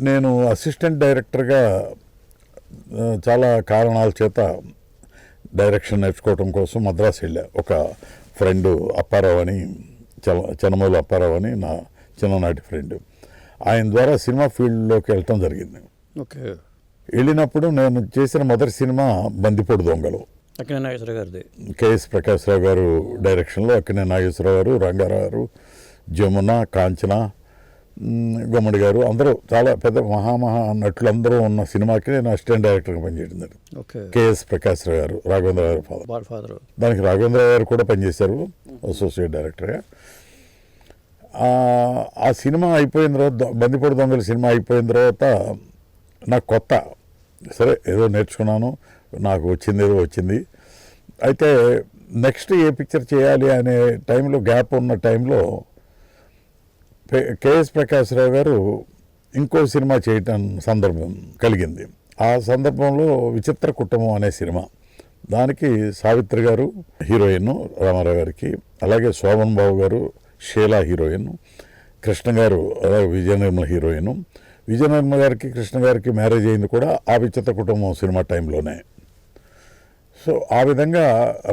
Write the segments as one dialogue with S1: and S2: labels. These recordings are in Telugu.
S1: నేను అసిస్టెంట్ డైరెక్టర్గా చాలా కారణాల చేత డైరెక్షన్ నేర్చుకోవడం కోసం మద్రాసు వెళ్ళా. ఒక ఫ్రెండు అప్పారావు అని, చనమూలు అప్పారావు అని నా చిన్ననాటి ఫ్రెండ్, ఆయన ద్వారా సినిమా ఫీల్డ్లోకి వెళ్ళటం జరిగింది.
S2: ఓకే.
S1: వెళ్ళినప్పుడు నేను చేసిన మొదటి సినిమా బందిపోటు దొంగలు,
S2: అక్కినేని నాగేశ్వరరావు గారిది.
S1: కేఎస్ ప్రకాశ్రావు గారు డైరెక్షన్లో, అక్కినేని నాగేశ్వరరావు గారు, రంగారావు గారు, జమున, కాంచన, గుమ్మడి గారు, అందరూ చాలా పెద్ద మహామహా నటులు అందరూ ఉన్న సినిమాకి నేను అసిస్టెంట్ డైరెక్టర్గా పనిచేయడం జరిగింది.
S2: ఓకే.
S1: కేఎస్ ప్రకాశ్రావు గారు, రాఘవేంద్ర గారు
S2: ఫాదర్.
S1: దానికి రాఘవేంద్ర గారు కూడా పనిచేశారు అసోసియేట్ డైరెక్టర్గా. ఆ సినిమా అయిపోయిన తర్వాత, బందిపోటు దొంగల సినిమా అయిపోయిన తర్వాత నాకు కొత్త, సరే ఏదో నేర్చుకున్నాను, నాకు వచ్చింది ఏదో వచ్చింది. అయితే నెక్స్ట్ ఏ పిక్చర్ చేయాలి అనే టైంలో, గ్యాప్ ఉన్న టైంలో కేఎస్ ప్రకాశ్రావు గారు ఇంకో సినిమా చేయటం సందర్భం కలిగింది. ఆ సందర్భంలో విచిత్ర కుటుంబం అనే సినిమా, దానికి సావిత్రి గారు హీరోయిన్ రామారావు గారికి, అలాగే శోభన్ బాబు గారు షీలా హీరోయిన్, కృష్ణ గారు అలాగే విజయ నిర్మల హీరోయిన్. విజయ నిర్మల గారికి కృష్ణ గారికి మ్యారేజ్ అయింది కూడా ఆ విచిత్ర కుటుంబం సినిమా టైంలోనే. సో ఆ విధంగా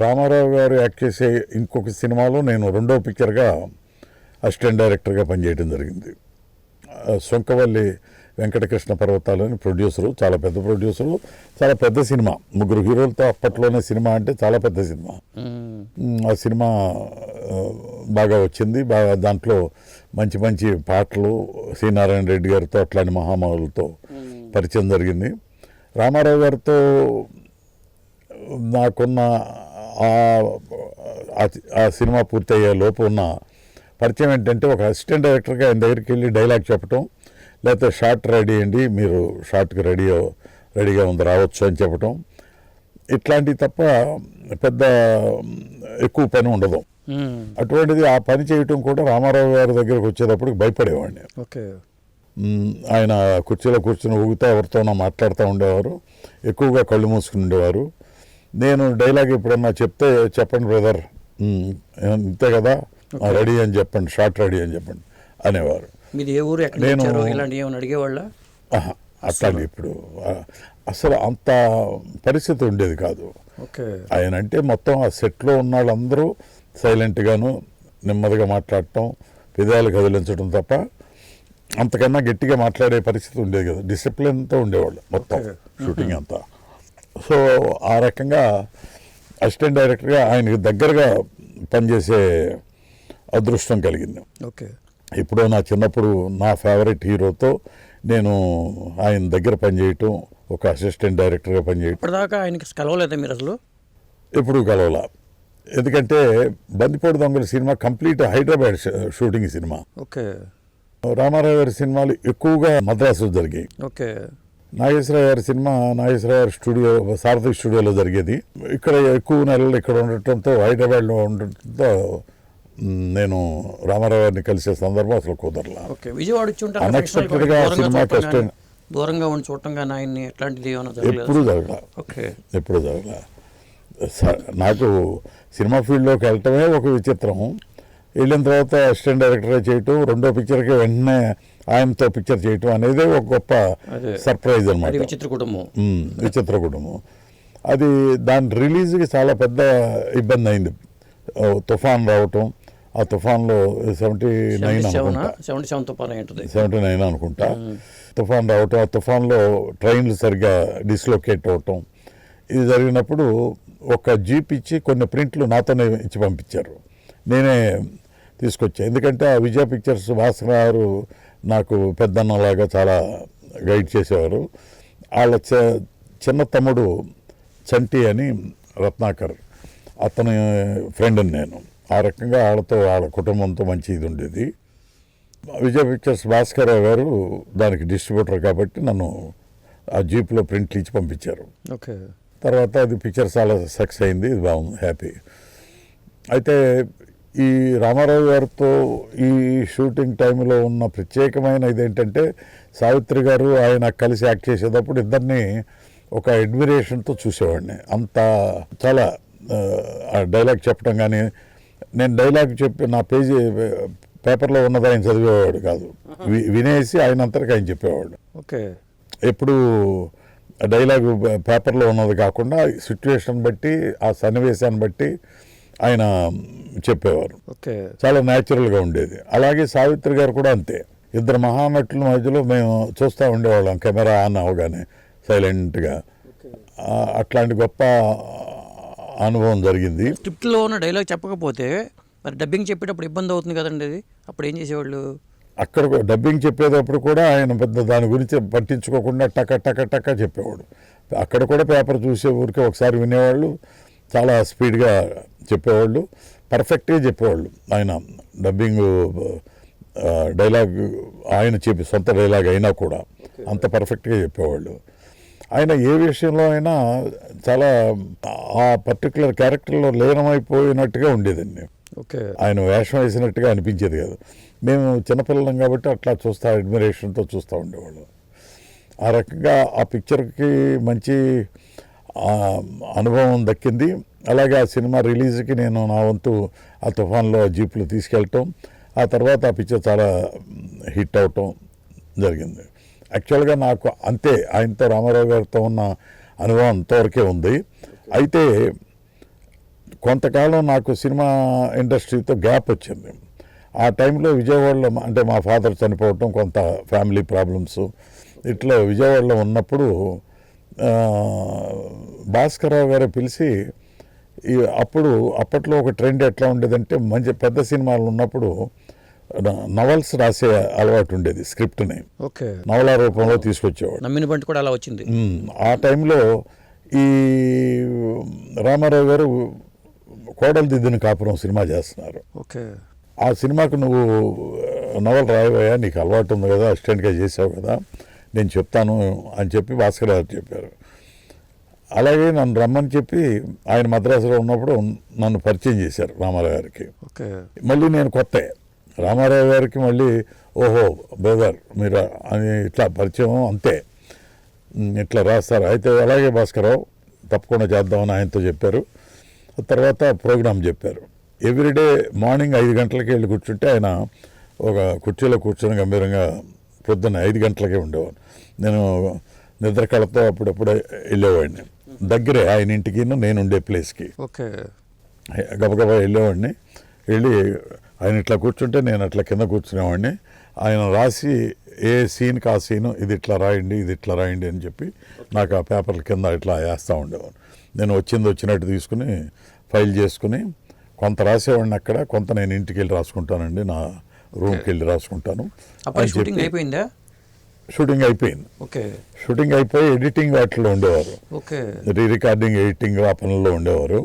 S1: రామారావు గారు యాక్ట్ చేసే ఇంకొక సినిమాలో నేను రెండో పిక్చర్గా అసిస్టెంట్ డైరెక్టర్గా పనిచేయడం జరిగింది. సొంకవల్లి వెంకటకృష్ణ పర్వతాలు అని ప్రొడ్యూసరు, చాలా పెద్ద ప్రొడ్యూసరు, చాలా పెద్ద సినిమా, 3 హీరోలతో అప్పట్లోనే సినిమా అంటే చాలా పెద్ద సినిమా. ఆ సినిమా బాగా వచ్చింది, బాగా దాంట్లో మంచి మంచి పాటలు, సి నారాయణ రెడ్డి గారితో అట్లాంటి మహామహులతో పరిచయం జరిగింది. రామారావు గారితో నాకున్న ఆ సినిమా పూర్తయ్యే లోపు ఉన్న పరిచయం ఏంటంటే, ఒక అసిస్టెంట్ డైరెక్టర్గా ఆయన దగ్గరికి వెళ్ళి డైలాగ్ చెప్పటం, లేకపోతే షార్ట్ రెడీ అండి, మీరు షార్ట్కి రెడీగా ఉంది, రావచ్చు అని చెప్పటం, ఇట్లాంటివి తప్ప పెద్ద ఎక్కువ పని ఉండదు. అటువంటిది ఆ పని చేయటం కూడా రామారావు గారి దగ్గరకు వచ్చేటప్పటికి భయపడేవాడిని.
S2: ఓకే.
S1: ఆయన కుర్చీలో కూర్చొని ఊగుతా ఎవరితోనో మాట్లాడుతూ ఉండేవారు, ఎక్కువగా కళ్ళు మూసుకుని ఉండేవారు. నేను డైలాగ్ ఎప్పుడన్నా చెప్తే, చెప్పండి బ్రదర్, ఇంతే కదా, రెడీ అని చెప్పండి, షార్ట్ రెడీ అని చెప్పండి అనేవారు.
S2: నేను
S1: అట్లాంటి ఇప్పుడు అసలు అంత పరిస్థితి ఉండేది కాదు. ఆయన అంటే మొత్తం ఆ సెట్లో ఉన్న వాళ్ళందరూ సైలెంట్గాను నెమ్మదిగా మాట్లాడటం, విధాలు కదిలించడం తప్ప అంతకన్నా గట్టిగా మాట్లాడే పరిస్థితి ఉండేది కదా. డిసిప్లిన్తో ఉండేవాళ్ళు మొత్తం షూటింగ్ అంతా. సో ఆ రకంగా అసిస్టెంట్ డైరెక్టర్గా ఆయనకి దగ్గరగా పనిచేసే అదృష్టం కలిగింది.
S2: ఓకే.
S1: ఇప్పుడు నా చిన్నప్పుడు నా ఫేవరెట్ హీరోతో నేను ఆయన దగ్గర పనిచేయటం, ఒక అసిస్టెంట్ డైరెక్టర్గా పనిచేయటం.
S2: ఇప్పటిదాకా ఆయనకి కలవలేదా మీరు అసలు?
S1: ఎప్పుడు కలవాల, ఎందుకంటే బందిపోటు దొంగల cinema complete Hyderabad shooting cinema.
S2: Okay.
S1: Ramarao గారి సినిమాలు ఎక్కువగా మద్రాసు జరిగాయి.
S2: ఓకే.
S1: నాగేశ్వరరావు గారి సినిమా నాగేశ్వరరావు గారి స్టూడియో, సారథి స్టూడియోలో జరిగేది. ఇక్కడ ఎక్కువ నెలలు ఇక్కడ ఉండటంతో, హైదరాబాద్లో ఉండటంతో నేను రామారావు గారిని కలిసే సందర్భం అసలు కుదరలా. అన్ఎక్స్పెక్టెడ్గా సినిమాకి
S2: దూరంగా ఉండి చూడటం కానీ ఆయన్ని ఎట్లాంటిది
S1: ఎప్పుడు జరగల. నాకు సినిమా ఫీల్డ్లోకి వెళ్ళటమే ఒక విచిత్రం. వెళ్ళిన తర్వాత అసిస్టెంట్ డైరెక్టర్గా చేయటం, రెండో పిక్చర్కి వెంటనే ఆయనతో పిక్చర్ చేయటం అనేది ఒక గొప్ప సర్ప్రైజ్ అనమాట. విచిత్ర కుటుంబం అది దాని రిలీజ్కి చాలా పెద్ద ఇబ్బంది అయింది. తుఫాన్ రావటం, ఆ తుఫాన్లో 79 అనుకుంటా తుఫాన్ రావటం, ఆ తుఫాన్లో ట్రైన్లు సరిగ్గా డిస్లోకేట్ అవటం, ఇది జరిగినప్పుడు ఒక జీప్ ఇచ్చి కొన్ని ప్రింట్లు నాతోనే ఇచ్చి పంపించారు. నేనే తీసుకొచ్చా, ఎందుకంటే ఆ విజయ పిక్చర్స్ భాస్కర్ గారు నాకు పెద్దన్నలాగా చాలా గైడ్ చేసేవారు. వాళ్ళ చిన్న తమ్ముడు చంటి అని రత్నాకర్, అతని ఫ్రెండ్ని నేను. ఆ రకంగా వాళ్ళ కుటుంబంతో మంచి ఇది ఉండేది. విజయ పిక్చర్స్ భాస్కర్ గారు దానికి డిస్ట్రిబ్యూటర్ కాబట్టి నన్ను ఆ జీప్లో ప్రింట్లు ఇచ్చి పంపించారు.
S2: ఓకే.
S1: తర్వాత అది పిక్చర్ చాలా సక్సెస్ అయింది, ఇది బాగుంది, హ్యాపీ. అయితే ఈ రామారావు గారితో ఈ షూటింగ్ టైంలో ఉన్న ప్రత్యేకమైన ఇదేంటంటే, సావిత్రి గారు ఆయన కలిసి యాక్ట్ చేసేటప్పుడు ఇద్దరిని ఒక అడ్మిరేషన్తో చూసేవాడిని. అంత చాలా డైలాగ్ చెప్పడం కానీ, నేను డైలాగ్ చెప్పి నా పేపర్లో ఉన్నది ఆయన చదివేవాడు కాదు, వినేసి ఆయన అంతటికి ఆయన చెప్పేవాడు.
S2: ఓకే.
S1: ఎప్పుడు డైలాగు పేపర్లో ఉన్నది కాకుండా సిచ్యువేషన్ బట్టి ఆ సన్నివేశాన్ని బట్టి ఆయన చెప్పేవారు.
S2: ఓకే.
S1: చాలా న్యాచురల్గా ఉండేది. అలాగే సావిత్రి గారు కూడా అంతే. ఇద్దరు మహానటుల మధ్యలో మేము చూస్తూ ఉండేవాళ్ళం కెమెరా ఆన్ అవగానే సైలెంట్గా. అట్లాంటి గొప్ప అనుభవం జరిగింది.
S2: స్క్రిప్ట్లో ఉన్న డైలాగ్ చెప్పకపోతే మరి డబ్బింగ్ చెప్పేటప్పుడు ఇబ్బంది అవుతుంది కదండి అది, అప్పుడు ఏం చేసేవాళ్ళు?
S1: అక్కడ డబ్బింగ్ చెప్పేటప్పుడు కూడా ఆయన పెద్ద దాని గురించి పట్టించుకోకుండా టక టక టక చెప్పేవాడు. అక్కడ కూడా పేపర్ చూసే ఊరికే ఒకసారి వినేవాళ్ళు, చాలా స్పీడ్గా చెప్పేవాళ్ళు, పర్ఫెక్ట్గా చెప్పేవాళ్ళు. ఆయన డబ్బింగ్ డైలాగ్ ఆయన చెప్పి సొంత డైలాగ్ అయినా కూడా అంత పర్ఫెక్ట్గా చెప్పేవాళ్ళు. ఆయన ఏ విషయంలో అయినా చాలా ఆ పర్టికులర్ క్యారెక్టర్లో లీనమైపోయినట్టుగా ఉండేదండి.
S2: ఓకే.
S1: ఆయన వేషం వేసినట్టుగా అనిపించేది కాదు. మేము చిన్నపిల్లలం కాబట్టి అట్లా చూస్తూ అడ్మిరేషన్తో చూస్తూ ఉండేవాళ్ళం. ఆ రకంగా ఆ పిక్చర్కి మంచి అనుభవం దక్కింది. అలాగే ఆ సినిమా రిలీజ్కి నేను నా వంతు ఆ తుఫాన్లో జీప్లు తీసుకెళ్ళటం, ఆ తర్వాత ఆ పిక్చర్ చాలా హిట్ అవటం జరిగింది. యాక్చువల్గా నాకు అంతే, ఆయనతో రామారావు గారితో ఉన్న అనుభవం అంతవరకే ఉంది. అయితే కొంతకాలం నాకు సినిమా ఇండస్ట్రీతో గ్యాప్ వచ్చింది. ఆ టైంలో విజయవాడలో అంటే మా ఫాదర్ చనిపోవటం, కొంత ఫ్యామిలీ ప్రాబ్లమ్స్, ఇట్లా విజయవాడలో ఉన్నప్పుడు భాస్కరరావు గారు పిలిచి అప్పట్లో ఒక ట్రెండ్ ఎట్లా ఉండేదంటే మంచి పెద్ద సినిమాలు ఉన్నప్పుడు నవల్స్ రాసే అలవాటు ఉండేది, స్క్రిప్ట్ని
S2: ఓకే
S1: నవల రూపంలో తీసుకొచ్చేవాడు.
S2: నమ్మిన బంటి కూడా అలా వచ్చింది.
S1: ఆ టైంలో ఈ రామారావు గారు కోడలు దిద్దిన కాపురం సినిమా చేస్తున్నారు.
S2: ఓకే.
S1: ఆ సినిమాకు నువ్వు నవల రాయవయ్యా, నీకు అలవాటు ఉంది కదా, అసిస్టెంట్గా చేసావు కదా, నేను చెప్తాను అని చెప్పి భాస్కర్ గారు చెప్పారు. అలాగే నన్ను రమ్మని చెప్పి ఆయన మద్రాసులో ఉన్నప్పుడు నన్ను పరిచయం చేశారు రామారావు గారికి.
S2: ఓకే.
S1: మళ్ళీ నేను కొత్త రామారావు గారికి, మళ్ళీ ఓహో బ్రదర్ మీరు అని ఇట్లా పరిచయం, అంతే ఇట్లా రాస్తారు. అయితే అలాగే భాస్కరరావు తప్పకుండా చేద్దామని ఆయనతో చెప్పారు. తర్వాత ప్రోగ్రాం చెప్పారు. ఎవ్రీడే మార్నింగ్ 5 గంటలకి వెళ్ళి కూర్చుంటే ఆయన ఒక కుర్చీలో కూర్చొని గంభీరంగా పొద్దున్న 5 గంటలకే ఉండేవాడు. నేను నిద్ర కళతో అప్పుడప్పుడు వెళ్ళేవాడిని. దగ్గరే ఆయన ఇంటికి నేను ఉండే ప్లేస్కి.
S2: ఓకే.
S1: గబగబా వెళ్ళేవాడిని. వెళ్ళి ఆయన ఇట్లా కూర్చుంటే నేను అట్లా కింద కూర్చునేవాడిని. ఆయన రాసి ఏ సీన్కి ఆ సీను ఇది ఇట్లా రాయండి, ఇది ఇట్లా రాయండి అని చెప్పి నాకు ఆ పేపర్ల కింద ఇట్లా వేస్తూ ఉండేవాడు. నేను వచ్చినట్టు తీసుకుని ఫైల్ చేసుకుని కొంత రాసేవాడిని అక్కడ, కొంత నేను ఇంటికి వెళ్ళి రాసుకుంటానండి, నా రూమ్కి వెళ్ళి రాసుకుంటాను.
S2: షూటింగ్ అయిపోయిందా?
S1: షూటింగ్ అయిపోయింది.
S2: ఓకే.
S1: షూటింగ్ అయిపోయి ఎడిటింగ్ వాటిలో ఉండేవారు.
S2: ఓకే.
S1: రీ రికార్డింగ్, ఎడిటింగ్ ఆ పనుల్లో ఉండేవారు.